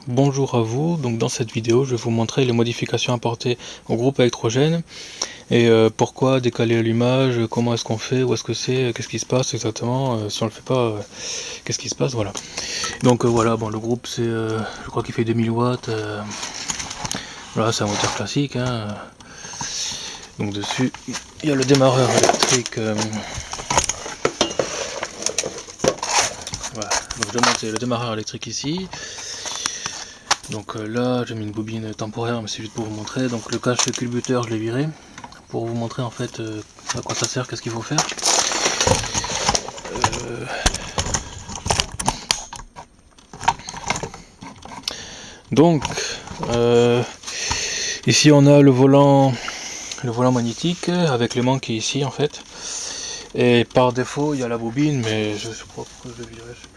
Bonjour à vous, donc dans cette vidéo je vais vous montrer les modifications apportées au groupe électrogène et pourquoi décaler l'allumage, comment est-ce qu'on fait, où est-ce que c'est, qu'est-ce qui se passe exactement, si on le fait pas, qu'est-ce qui se passe, voilà. Donc voilà, bon le groupe c'est, je crois qu'il fait 2000 watts, voilà c'est un moteur classique, hein. Donc dessus il y a le démarreur électrique, voilà, donc je vais monter le démarreur électrique ici. Donc là j'ai mis une bobine temporaire mais c'est juste pour vous montrer. Donc le cache culbuteur je l'ai viré pour vous montrer en fait à quoi ça sert, qu'est-ce qu'il faut faire. Donc ici on a le volant magnétique avec l'aimant qui est ici en fait. Et par défaut il y a la bobine mais je sais pas pourquoi je l'ai viré, je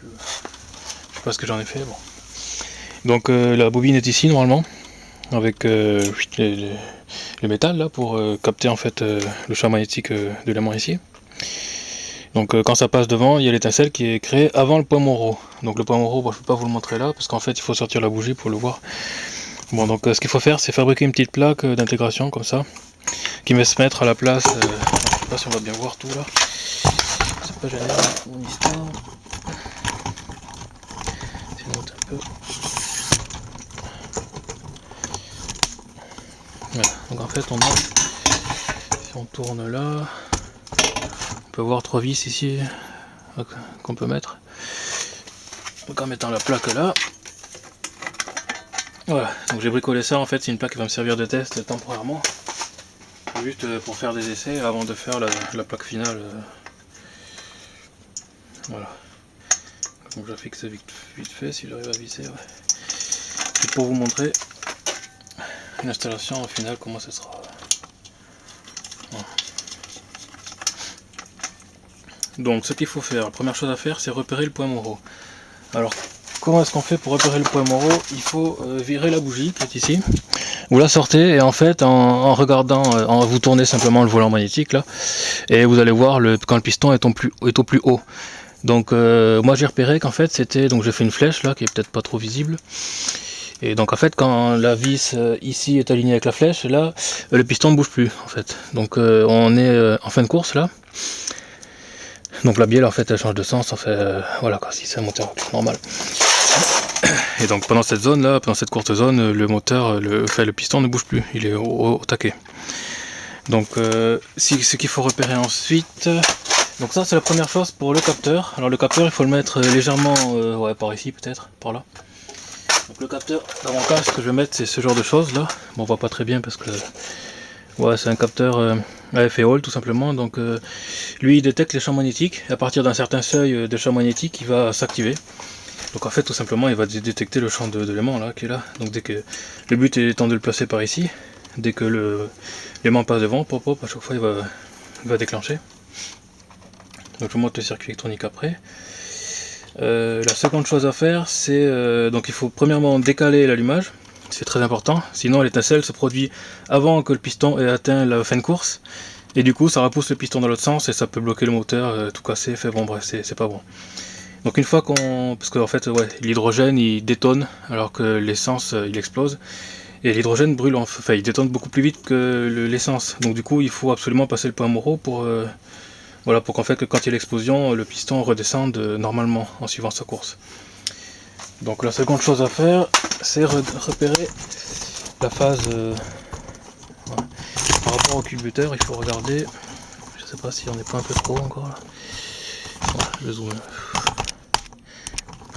sais pas ce que j'en ai fait. Bon. Donc la bobine est ici normalement avec le métal là pour capter en fait le champ magnétique de l'aimant ici. Donc quand ça passe devant, il y a l'étincelle qui est créée avant le point Moreau. Donc le point Moreau, bon, je ne peux pas vous le montrer là parce qu'en fait il faut sortir la bougie pour le voir. Bon, donc ce qu'il faut faire, c'est fabriquer une petite plaque d'intégration comme ça qui va se mettre à la place. Je sais pas si on va bien voir tout là. C'est pas gênant mon histoire. Je monte un peu. Voilà. Donc en fait on a, si on tourne là, on peut voir 3 vis ici qu'on peut mettre. Donc en mettant la plaque là. Voilà, donc j'ai bricolé ça, en fait c'est une plaque qui va me servir de test temporairement, juste pour faire des essais avant de faire la plaque finale. Voilà, donc je fixe vite fait si j'arrive à visser. Ouais. Et pour vous montrer l'installation au final comment ce sera. Voilà. Donc ce qu'il faut faire, la première chose à faire c'est repérer le point Moreau. Alors comment est-ce qu'on fait pour repérer le point Moreau? Il faut virer la bougie qui est ici. Vous la sortez et en fait en regardant, vous tournez simplement le volant magnétique là et vous allez voir quand le piston est au plus haut. Donc moi j'ai repéré qu'en fait c'était, donc j'ai fait une flèche là qui est peut-être pas trop visible. Et donc en fait quand la vis ici est alignée avec la flèche, là le piston ne bouge plus en fait. Donc on est en fin de course là. Donc la bielle en fait elle change de sens, en fait voilà quoi, si c'est un moteur normal. Et donc pendant cette zone là, pendant cette courte zone, le moteur, le piston ne bouge plus, il est au taquet. Donc ce qu'il faut repérer ensuite, donc ça c'est la première chose pour le capteur. Alors le capteur il faut le mettre légèrement, ouais, par ici peut-être, par là. Donc le capteur, dans mon cas ce que je vais mettre c'est ce genre de choses là. Bon, on voit pas très bien parce que ouais, c'est un capteur AF et Hall tout simplement. Donc lui il détecte les champs magnétiques et à partir d'un certain seuil de champ magnétique il va s'activer. Donc en fait tout simplement il va détecter le champ de l'aimant là qui est là. Donc dès que le but étant de le placer par ici, dès que l'aimant passe devant, pop pop, à chaque fois il va déclencher. Donc je vous montre le circuit électronique après. La seconde chose à faire c'est donc il faut premièrement décaler l'allumage, c'est très important, sinon l'étincelle se produit avant que le piston ait atteint la fin de course et du coup ça repousse le piston dans l'autre sens et ça peut bloquer le moteur, tout casser, fait bon bref c'est pas bon. Donc une fois parce qu'en fait ouais, l'hydrogène il détonne alors que l'essence il explose et l'hydrogène brûle, enfin il détonne beaucoup plus vite que l'essence. Donc du coup il faut absolument passer le point Moreau pour voilà, pour qu'en fait que quand il y a l'explosion le piston redescende normalement en suivant sa course. Donc la seconde chose à faire c'est repérer la phase voilà. Par rapport au culbuteur il faut regarder, je sais pas si on n'est pas un peu trop encore là. Voilà, je zoome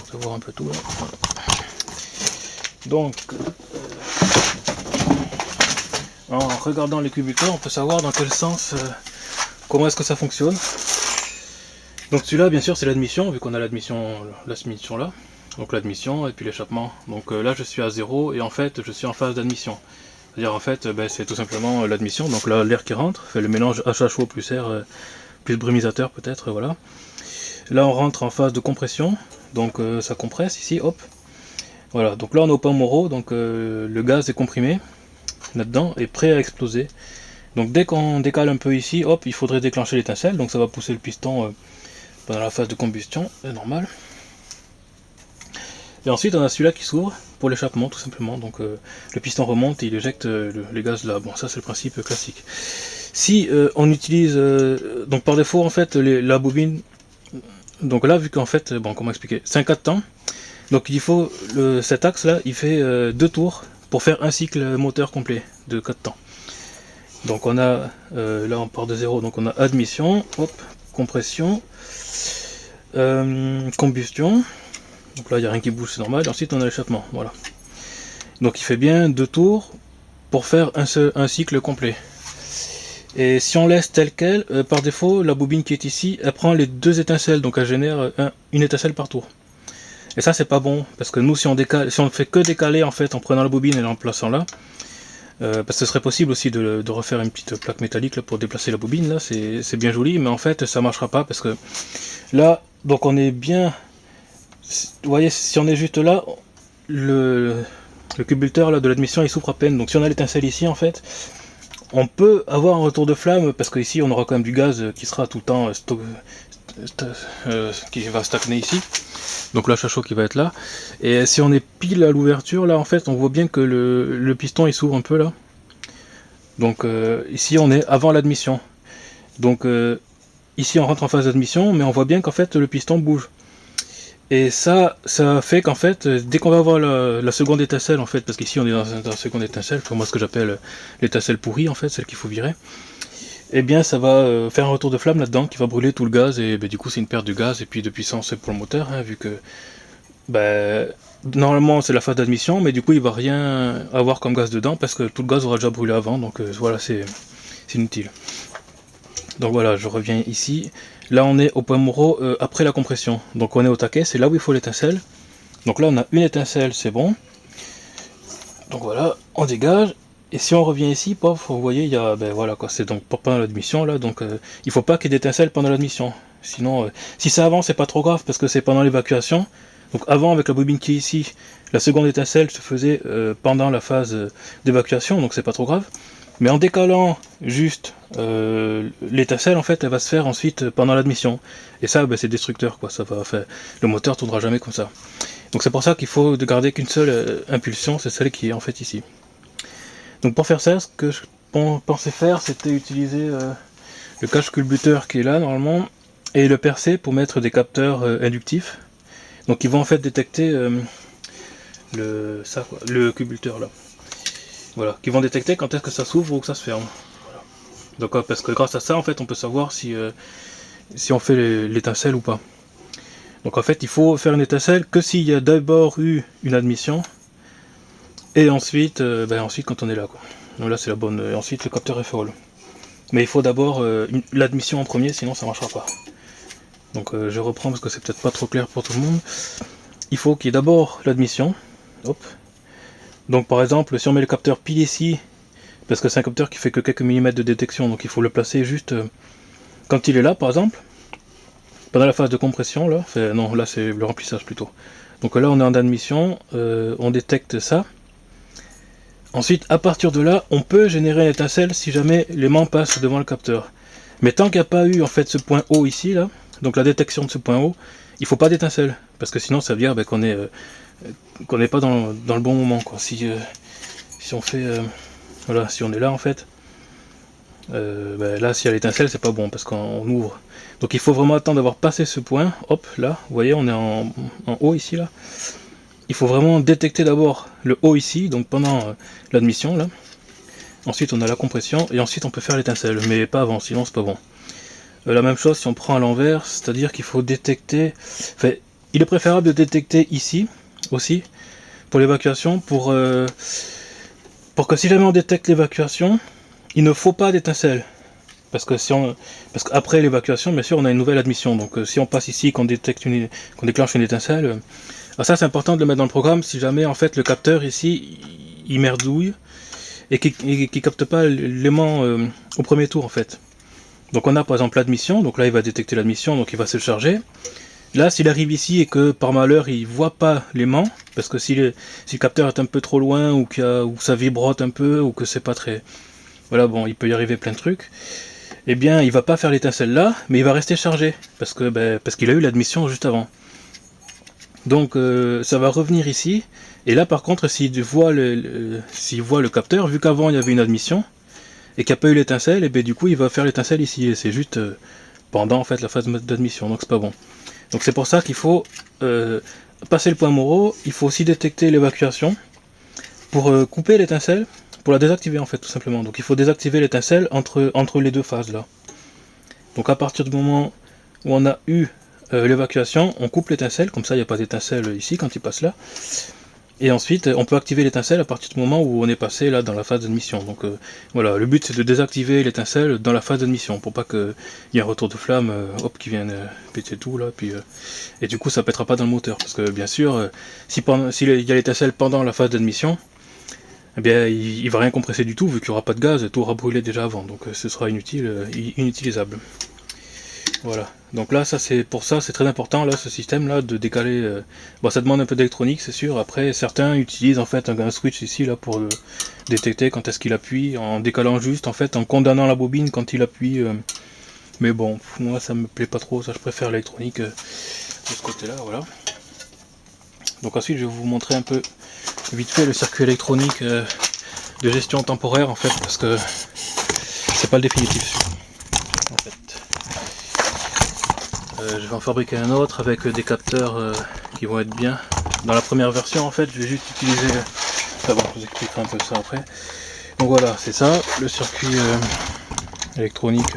pour voir un peu tout là. Voilà. Donc en regardant les culbuteurs on peut savoir dans quel sens, comment est-ce que ça fonctionne. Donc celui-là bien sûr c'est l'admission, vu qu'on a l'admission là, donc l'admission et puis l'échappement. Donc là je suis à 0 et en fait je suis en phase d'admission. C'est-à-dire en fait c'est tout simplement l'admission, donc là l'air qui rentre, fait le mélange HH chaud plus air, plus brumisateur peut-être, voilà. Là on rentre en phase de compression, donc ça compresse ici, hop. Voilà, donc là on est au point Moreau, donc le gaz est comprimé là-dedans et prêt à exploser. Donc dès qu'on décale un peu ici, hop, il faudrait déclencher l'étincelle, donc ça va pousser le piston pendant la phase de combustion, c'est normal. Et ensuite on a celui-là qui s'ouvre pour l'échappement tout simplement, donc le piston remonte et il éjecte les gaz là. Bon, ça c'est le principe classique. Si on utilise, donc par défaut en fait la bobine, donc là vu qu'en fait, bon comment expliquer, c'est un 4 temps, donc il faut, cet axe là il fait 2 tours pour faire un cycle moteur complet de 4 temps. Donc on a, là on part de 0, donc on a admission, hop, compression, combustion, donc là il n'y a rien qui bouge, c'est normal, et ensuite on a l'échappement, voilà. Donc il fait bien 2 tours pour faire un cycle complet. Et si on laisse tel quel, par défaut, la bobine qui est ici, elle prend les 2 étincelles, donc elle génère une étincelle par tour. Et ça c'est pas bon, parce que nous si on ne fait que décaler en fait en prenant la bobine et en plaçant là, parce que ce serait possible aussi de refaire une petite plaque métallique là, pour déplacer la bobine, là c'est bien joli, mais en fait ça marchera pas, parce que là, donc on est bien, vous voyez, si on est juste là, le cubiculteur là, de l'admission il souffre à peine, donc si on a l'étincelle ici en fait, on peut avoir un retour de flamme, parce qu'ici on aura quand même du gaz qui sera tout le temps qui va stagner ici, donc l'achat chaud qui va être là, et si on est pile à l'ouverture là en fait on voit bien que le piston il s'ouvre un peu là, donc ici on est avant l'admission, donc ici on rentre en phase d'admission, mais on voit bien qu'en fait le piston bouge, et ça fait qu'en fait dès qu'on va avoir la seconde étincelle en fait, parce qu'ici on est dans la seconde étincelle, pour moi ce que j'appelle l'étincelle pourrie en fait, celle qu'il faut virer, et bien ça va faire un retour de flamme là-dedans qui va brûler tout le gaz, et du coup c'est une perte de gaz et puis de puissance pour le moteur, hein, vu que normalement c'est la phase d'admission, mais du coup il va rien avoir comme gaz dedans parce que tout le gaz aura déjà brûlé avant, donc voilà, c'est inutile. Donc voilà, je reviens ici, là on est au point Moreau après la compression, donc on est au taquet, c'est là où il faut l'étincelle, donc là on a une étincelle, c'est bon, donc voilà, on dégage. Et si on revient ici, pof, vous voyez, il y a, voilà quoi, c'est donc pendant l'admission là, donc il faut pas qu'il y ait d'étincelle pendant l'admission. Sinon, si ça avance, c'est pas trop grave parce que c'est pendant l'évacuation. Donc avant, avec la bobine qui est ici, la seconde étincelle se faisait pendant la phase d'évacuation, donc c'est pas trop grave. Mais en décalant juste l'étincelle, en fait, elle va se faire ensuite pendant l'admission. Et ça, c'est destructeur, quoi. Ça va faire, le moteur tournera jamais comme ça. Donc c'est pour ça qu'il faut garder qu'une seule impulsion, c'est celle qui est en fait ici. Donc pour faire ça, ce que je pensais faire, c'était utiliser le cache-culbuteur qui est là normalement, et le percer pour mettre des capteurs inductifs. Donc ils vont en fait détecter le cubiculteur là. Voilà, qui vont détecter quand est-ce que ça s'ouvre ou que ça se ferme. Voilà. Donc parce que grâce à ça, en fait, on peut savoir si on fait l'étincelle ou pas. Donc en fait, il faut faire une étincelle que s'il y a d'abord eu une admission. Et ensuite, ensuite quand on est là, quoi. Donc là c'est la bonne. Et ensuite le capteur est folle. Mais il faut d'abord l'admission en premier, sinon ça marchera pas. Donc je reprends parce que c'est peut-être pas trop clair pour tout le monde. Il faut qu'il y ait d'abord l'admission. Hop. Donc par exemple, si on met le capteur pile ici, parce que c'est un capteur qui fait que quelques millimètres de détection, donc il faut le placer juste quand il est là, par exemple, pendant la phase de compression là. Enfin, non, là c'est le remplissage plutôt. Donc là on est en admission, on détecte ça. Ensuite, à partir de là, on peut générer une étincelle si jamais l'aimant passe devant le capteur. Mais tant qu'il n'y a pas eu en fait ce point haut ici, là, donc la détection de ce point haut, il ne faut pas d'étincelle, parce que sinon ça veut dire qu'on n'est pas dans le bon moment, quoi. Si on fait, voilà, si on est là en fait, là s'il y a l'étincelle, c'est pas bon, parce qu'on ouvre. Donc il faut vraiment attendre d'avoir passé ce point, hop, là, vous voyez, on est en haut ici, là. Il faut vraiment détecter d'abord le haut ici, donc pendant l'admission là. Ensuite on a la compression et ensuite on peut faire l'étincelle, mais pas avant, sinon c'est pas bon. La même chose si on prend à l'envers, c'est-à-dire qu'il faut détecter, enfin, il est préférable de détecter ici aussi pour l'évacuation, pour que si jamais on détecte l'évacuation, il ne faut pas d'étincelle. Parce qu'après l'évacuation, bien sûr, on a une nouvelle admission. Donc si on passe ici, qu'on déclenche une étincelle, alors ça c'est important de le mettre dans le programme si jamais en fait le capteur ici il merdouille et qui capte pas l'aimant au premier tour en fait. Donc on a par exemple l'admission, donc là il va détecter l'admission, donc il va se charger. Là s'il arrive ici et que par malheur il voit pas l'aimant, parce que si le capteur est un peu trop loin ou ça vibrote un peu ou que c'est pas très... Voilà, bon, il peut y arriver plein de trucs. Eh bien il va pas faire l'étincelle là, mais il va rester chargé, parce qu'il a eu l'admission juste avant. Donc ça va revenir ici, et là par contre s'il voit s'il voit le capteur, vu qu'avant il y avait une admission, et qu'il n'y a pas eu l'étincelle, et bien du coup il va faire l'étincelle ici, et c'est juste pendant en fait la phase d'admission, donc c'est pas bon. Donc c'est pour ça qu'il faut passer le point Moreau, il faut aussi détecter l'évacuation, pour couper l'étincelle, pour la désactiver en fait tout simplement. Donc il faut désactiver l'étincelle entre les deux phases là. Donc à partir du moment où on a eu l'évacuation, on coupe l'étincelle, comme ça il n'y a pas d'étincelle ici quand il passe là. Et ensuite on peut activer l'étincelle à partir du moment où on est passé là dans la phase d'admission. Donc voilà, le but c'est de désactiver l'étincelle dans la phase d'admission, pour pas qu'il y ait un retour de flamme, hop, qui vienne péter tout là, puis et du coup ça pètera pas dans le moteur, parce que bien sûr, s'il y a l'étincelle pendant la phase d'admission, eh bien il va rien compresser du tout, vu qu'il n'y aura pas de gaz, tout aura brûlé déjà avant, donc ce sera inutilisable. Voilà, donc là ça c'est pour ça, c'est très important là, ce système là de décaler. Bon, ça demande un peu d'électronique c'est sûr. Après certains utilisent en fait un switch ici là pour détecter quand est-ce qu'il appuie, en décalant juste en fait, en condamnant la bobine quand il appuie. Mais bon, moi ça me plaît pas trop, ça je préfère l'électronique de ce côté là. Voilà. Donc ensuite je vais vous montrer un peu vite fait le circuit électronique de gestion temporaire en fait, parce que c'est pas le définitif en fait. Je vais en fabriquer un autre avec des capteurs qui vont être bien. Dans la première version en fait je vais juste utiliser, enfin bon, je vous expliquerai un peu ça après. Donc voilà, c'est ça le circuit électronique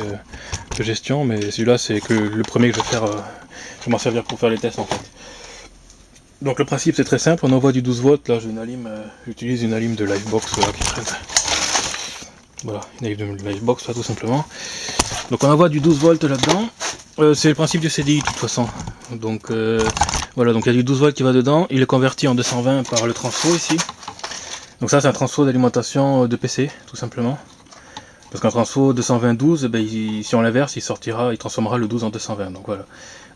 de gestion, mais celui-là c'est que le premier que je vais faire, je vais m'en servir pour faire les tests en fait. Donc le principe c'est très simple, on envoie du 12 volts, là j'utilise une alim de Livebox là, qui traîne. Voilà, une alim de Livebox là tout simplement. Donc on envoie du 12 volts là-dedans. C'est le principe du CDI de toute façon. Donc voilà, donc il y a du 12 volts qui va dedans, il est converti en 220 par le transfo ici. Donc ça c'est un transfo d'alimentation de PC tout simplement. Parce qu'un transfo 220-12, ben, si on l'inverse, il transformera le 12 en 220. Donc voilà.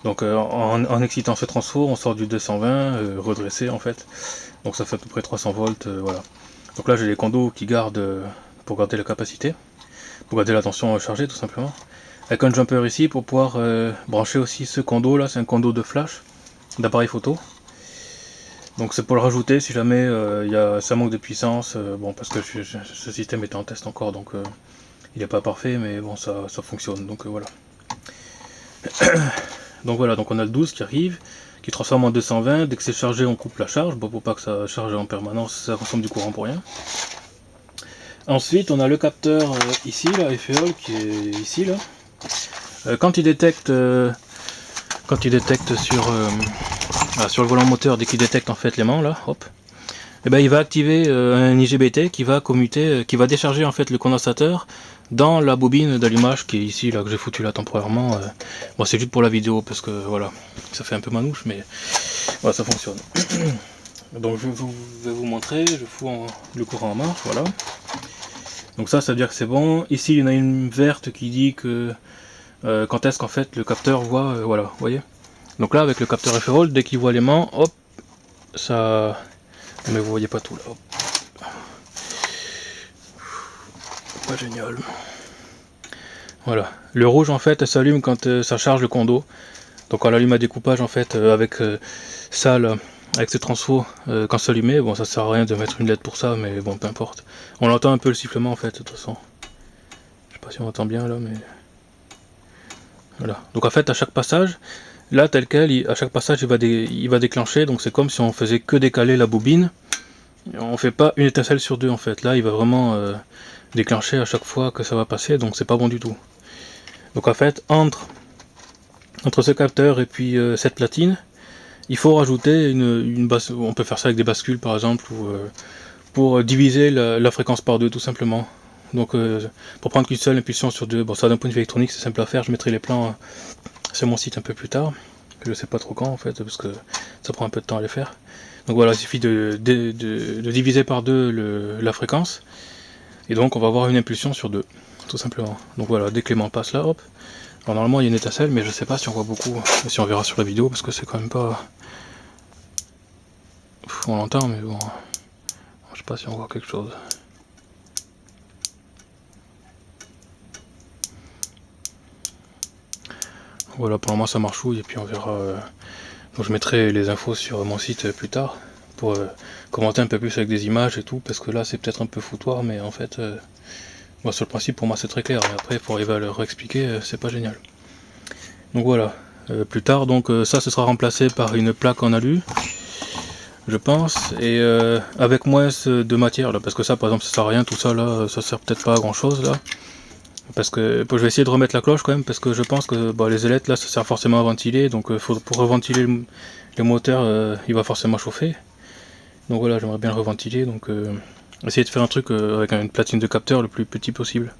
Donc en excitant ce transfo, on sort du 220 redressé en fait. Donc ça fait à peu près 300 volts, voilà. Donc là j'ai les condos qui gardent pour garder la capacité, pour garder la tension chargée tout simplement. Avec un jumper ici pour pouvoir brancher aussi ce condo là, c'est un condo de flash, d'appareil photo. Donc c'est pour le rajouter si jamais ça manque de puissance, bon parce que ce système est en test encore, donc il n'est pas parfait, mais bon ça fonctionne, donc voilà. Donc voilà, donc on a le 12 qui arrive, qui transforme en 220, dès que c'est chargé on coupe la charge, bon, pour pas que ça charge en permanence, ça consomme du courant pour rien. Ensuite on a le capteur ici, là, FEOL, qui est ici là. Quand il détecte sur le volant moteur, dès qu'il détecte en fait l'aimant là, hop, et ben il va activer un IGBT qui va commuter, qui va décharger en fait le condensateur dans la bobine d'allumage qui est ici là, que j'ai foutu là temporairement. Bon, c'est juste pour la vidéo parce que voilà, ça fait un peu manouche, mais voilà, ça fonctionne. Donc je vais vous montrer, je fous le courant en marche, voilà. Donc ça veut dire que c'est bon. Ici il y en a une verte qui dit que quand est-ce qu'en fait le capteur voit, voilà, vous voyez. Donc là avec le capteur FEOL, dès qu'il voit l'aimant, hop, ça... Mais vous voyez pas tout là, hop. Pas génial. Voilà, le rouge en fait s'allume quand ça charge le condo. Donc on allume à découpage en fait avec ça là, avec ce transfo quand ça s'allumait. Bon, ça sert à rien de mettre une LED pour ça, mais bon, peu importe. On entend un peu le sifflement en fait de toute façon. Je sais pas si on entend bien là, mais voilà. Donc en fait à chaque passage, là tel quel, à chaque passage il va déclencher. Donc c'est comme si on faisait que décaler la bobine. On fait pas une étincelle sur deux en fait. Là il va vraiment déclencher à chaque fois que ça va passer, donc c'est pas bon du tout. Donc en fait entre ce capteur et puis cette platine, il faut rajouter une on peut faire ça avec des bascules par exemple, ou pour diviser la fréquence par deux tout simplement. Donc pour prendre qu'une seule impulsion sur deux, bon ça d'un point de vue électronique c'est simple à faire, je mettrai les plans sur mon site un peu plus tard, que je sais pas trop quand en fait, parce que ça prend un peu de temps à les faire. Donc voilà, il suffit de diviser par deux la fréquence, et donc on va avoir une impulsion sur deux, tout simplement. Donc voilà, dès que l'aimant passe là, hop. Alors normalement il y a une étincelle, mais je sais pas si on voit beaucoup, si on verra sur la vidéo, parce que c'est quand même pas... On l'entend, mais bon, je sais pas si on voit quelque chose. Voilà, pour le moment ça marchouille, et puis on verra Donc je mettrai les infos sur mon site plus tard pour commenter un peu plus avec des images et tout, parce que là c'est peut-être un peu foutoir, mais en fait moi sur le principe pour moi c'est très clair, et après pour arriver à le réexpliquer c'est pas génial. Donc voilà, plus tard donc ça ce sera remplacé par une plaque en alu, je pense, et avec moins de matière là, parce que ça par exemple ça sert à rien, tout ça là, ça sert peut-être pas à grand chose là. Parce que je vais essayer de remettre la cloche quand même, parce que je pense que les ailettes là ça sert forcément à ventiler, donc pour reventiler le moteur il va forcément chauffer. Donc voilà, j'aimerais bien le reventiler, donc essayer de faire un truc avec une platine de capteur le plus petit possible.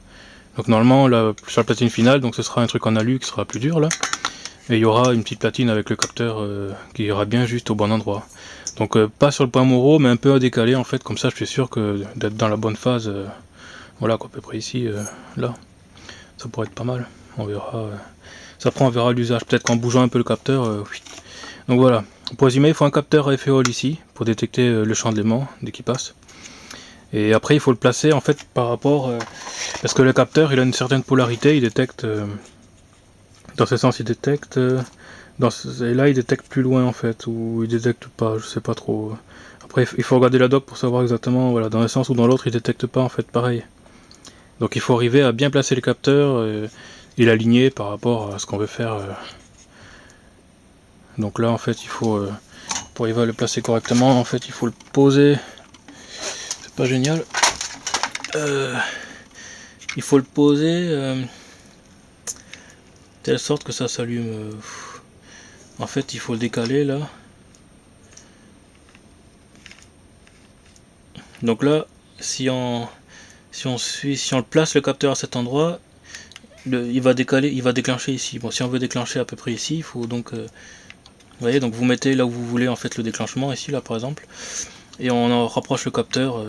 Donc normalement là, sur la platine finale, donc ce sera un truc en alu qui sera plus dur là, et il y aura une petite platine avec le capteur qui ira bien juste au bon endroit. Donc pas sur le point Moro, mais un peu à décaler en fait, comme ça je suis sûr que d'être dans la bonne phase, voilà quoi, à peu près ici, là. Ça pourrait être pas mal, on verra. Ça prend, on verra l'usage, peut-être qu'en bougeant un peu le capteur. Oui. Donc voilà, pour résumer, il faut un capteur à effet Hall ici, pour détecter le champ de l'aimant dès qu'il passe. Et après il faut le placer en fait par rapport, parce que le capteur il a une certaine polarité, il détecte, dans ce sens il détecte, et là il détecte plus loin en fait, ou il détecte pas, je sais pas trop. Après il faut regarder la doc pour savoir exactement, voilà, dans un sens ou dans l'autre il détecte pas en fait pareil. Donc il faut arriver à bien placer les capteurs et l'aligner par rapport à ce qu'on veut faire. Donc là en fait il faut, pour arriver à le placer correctement, en fait il faut le poser. C'est pas génial. Il faut le poser de telle sorte que ça s'allume. En fait il faut le décaler là. Donc là si on le place le capteur à cet endroit, il va déclencher ici. Bon, si on veut déclencher à peu près ici, il faut donc, vous voyez, donc vous mettez là où vous voulez en fait le déclenchement, ici là par exemple, et on en rapproche le capteur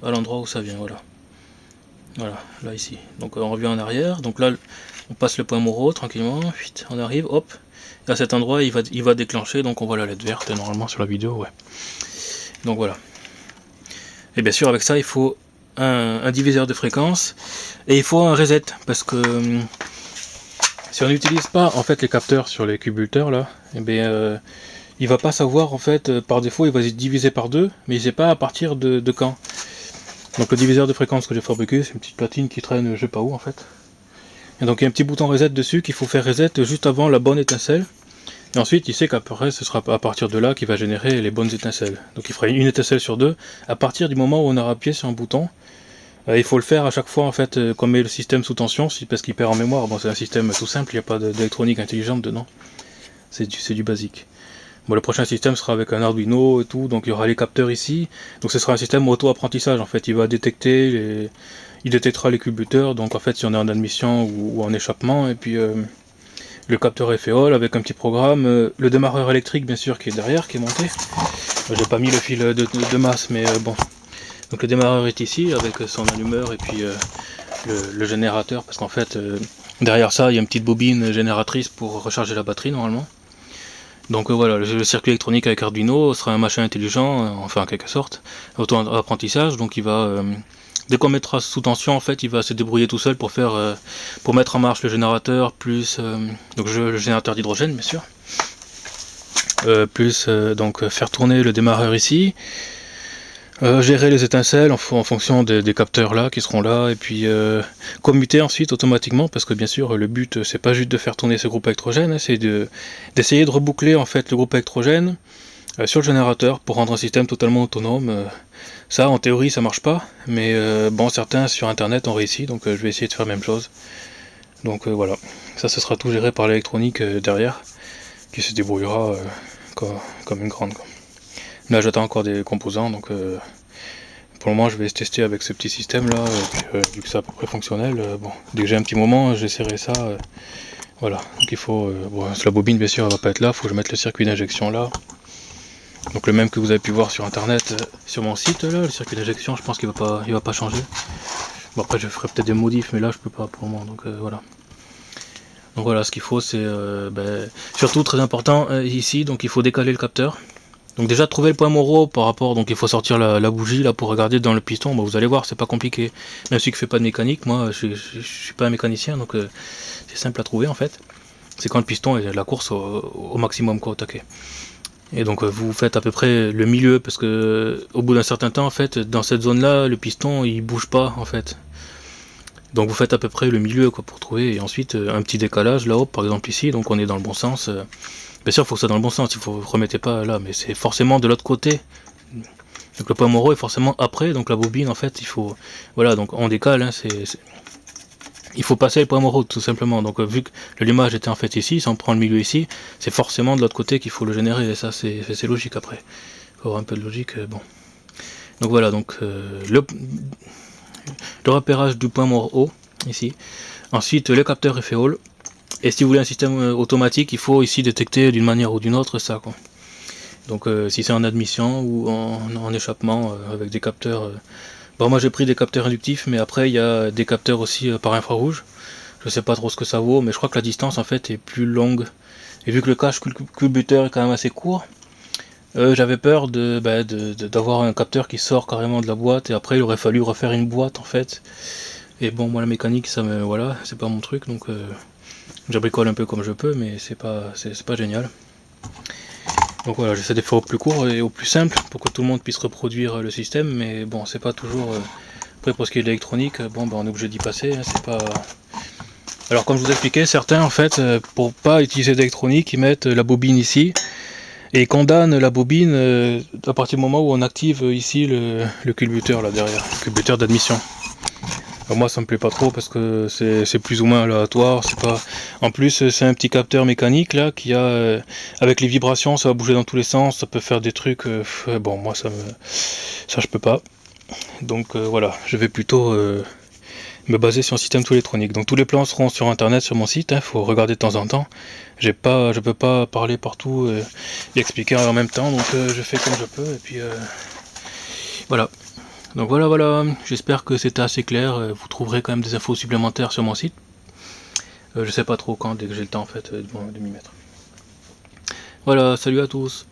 à l'endroit où ça vient, voilà. Voilà, là ici. Donc on revient en arrière, donc là on passe le point Moro tranquillement, on arrive, hop, et à cet endroit il va déclencher, donc on voit la LED verte normalement sur la vidéo, ouais. Donc voilà. Et bien sûr avec ça il faut un diviseur de fréquence et il faut un reset, parce que si on n'utilise pas en fait les capteurs sur les cubulteurs là, et bien il va pas savoir en fait, par défaut il va se diviser par deux, mais il sait pas à partir de quand. Donc le diviseur de fréquence que j'ai fabriqué, c'est une petite platine qui traîne je sais pas où en fait, et donc il y a un petit bouton reset dessus qu'il faut faire reset juste avant la bonne étincelle, et ensuite il sait qu'après ce sera à partir de là qu'il va générer les bonnes étincelles. Donc il fera une étincelle sur deux à partir du moment où on aura appuyé sur un bouton. Il faut le faire à chaque fois en fait qu'on met le système sous tension, parce qu'il perd en mémoire. Bon, c'est un système tout simple, il n'y a pas d'électronique intelligente dedans, c'est du basique. Bon, le prochain système sera avec un Arduino et tout, donc il y aura les capteurs ici, donc ce sera un système auto-apprentissage en fait, il va détecter, il détectera les cubulteurs, donc en fait si on est en admission ou en échappement, et puis le capteur effet Hall avec un petit programme, le démarreur électrique bien sûr qui est derrière, qui est monté. J'ai pas mis le fil de masse, mais bon. Donc le démarreur est ici avec son allumeur et puis le générateur, parce qu'en fait derrière ça il y a une petite bobine génératrice pour recharger la batterie normalement. Donc voilà, le circuit électronique avec Arduino sera un machin intelligent, enfin en quelque sorte, auto-apprentissage, donc il va, dès qu'on mettra sous tension en fait il va se débrouiller tout seul pour mettre en marche le générateur, plus donc le générateur d'hydrogène bien sûr, plus donc faire tourner le démarreur ici. Gérer les étincelles en fonction des capteurs là qui seront là, et puis commuter ensuite automatiquement, parce que bien sûr le but c'est pas juste de faire tourner ce groupe électrogène, hein, c'est d'essayer de reboucler en fait le groupe électrogène sur le générateur pour rendre un système totalement autonome. Ça en théorie ça marche pas, mais bon, certains sur internet ont réussi, donc je vais essayer de faire la même chose. Donc voilà, ça ce sera tout géré par l'électronique derrière, qui se débrouillera comme une grande quoi. Là j'attends encore des composants, donc pour le moment je vais tester avec ce petit système là, et puis, vu que c'est à peu près fonctionnel, bon, dès que j'ai un petit moment j'essaierai ça, voilà. Donc il faut, bon, la bobine bien sûr elle va pas être là, il faut que je mette le circuit d'injection là, donc le même que vous avez pu voir sur internet, sur mon site là, le circuit d'injection je pense qu'il va pas changer. Bon après je ferai peut-être des modifs, mais là je peux pas pour le moment, donc voilà. Donc voilà, ce qu'il faut c'est, surtout très important ici, donc il faut décaler le capteur. Donc déjà trouver le point Moro par rapport, donc il faut sortir la bougie là pour regarder dans le piston, bon, vous allez voir c'est pas compliqué, même si je fais pas de mécanique, moi je suis pas un mécanicien, donc c'est simple à trouver en fait. c'est quand le piston est la course au maximum, quoi, au taquet. Et donc vous faites à peu près le milieu, parce que au bout d'un certain temps, en fait, dans cette zone-là, le piston il bouge pas, en fait. Donc vous faites à peu près le milieu, quoi, pour trouver, et ensuite un petit décalage là-haut, par exemple ici, donc on est dans le bon sens. Bien sûr, il faut que ça soit dans le bon sens, il faut remettez pas là, mais c'est forcément de l'autre côté. Donc le point Moreau est forcément après, donc la bobine, en fait, il faut, voilà, donc on décale, hein, il faut passer le point Moreau tout simplement. Donc vu que le limage était en fait ici, si on prend le milieu ici, c'est forcément de l'autre côté qu'il faut le générer, et ça c'est logique après. Il faut avoir un peu de logique, bon. Donc voilà, donc le repérage du point Moreau, ici. Ensuite les capteurs effet Hall. Et si vous voulez un système automatique, il faut ici détecter d'une manière ou d'une autre ça, quoi. Donc si c'est en admission ou en échappement avec des capteurs. Bon, moi j'ai pris des capteurs inductifs, mais après il y a des capteurs aussi par infrarouge. Je sais pas trop ce que ça vaut, mais je crois que la distance en fait est plus longue. Et vu que le cache culbuteur est quand même assez court, j'avais peur d'avoir un capteur qui sort carrément de la boîte, et après il aurait fallu refaire une boîte en fait. Et bon, moi la mécanique, ça me, voilà, c'est pas mon truc, donc j'abricole un peu comme je peux, mais c'est pas génial. Donc voilà, j'essaie de faire au plus court et au plus simple pour que tout le monde puisse reproduire le système, mais bon, c'est pas toujours. Après, pour ce qui est de l'électronique, bon, on est obligé d'y passer, hein, c'est pas. Alors, comme je vous expliquais, certains en fait, pour pas utiliser d'électronique, ils mettent la bobine ici et ils condamnent la bobine à partir du moment où on active ici le culbuteur là derrière, le culbuteur d'admission. Moi ça me plaît pas trop parce que c'est plus ou moins aléatoire, c'est pas. En plus c'est un petit capteur mécanique là qui a avec les vibrations ça va bouger dans tous les sens, ça peut faire des trucs bon moi ça je peux pas. Donc voilà, je vais plutôt me baser sur un système tout électronique. Donc tous les plans seront sur internet sur mon site, hein, faut regarder de temps en temps. Je peux pas parler partout et expliquer en même temps, donc je fais comme je peux et puis voilà. Donc voilà, j'espère que c'était assez clair, vous trouverez quand même des infos supplémentaires sur mon site. Je sais pas trop quand, dès que j'ai le temps en fait de m'y mettre. Voilà, salut à tous.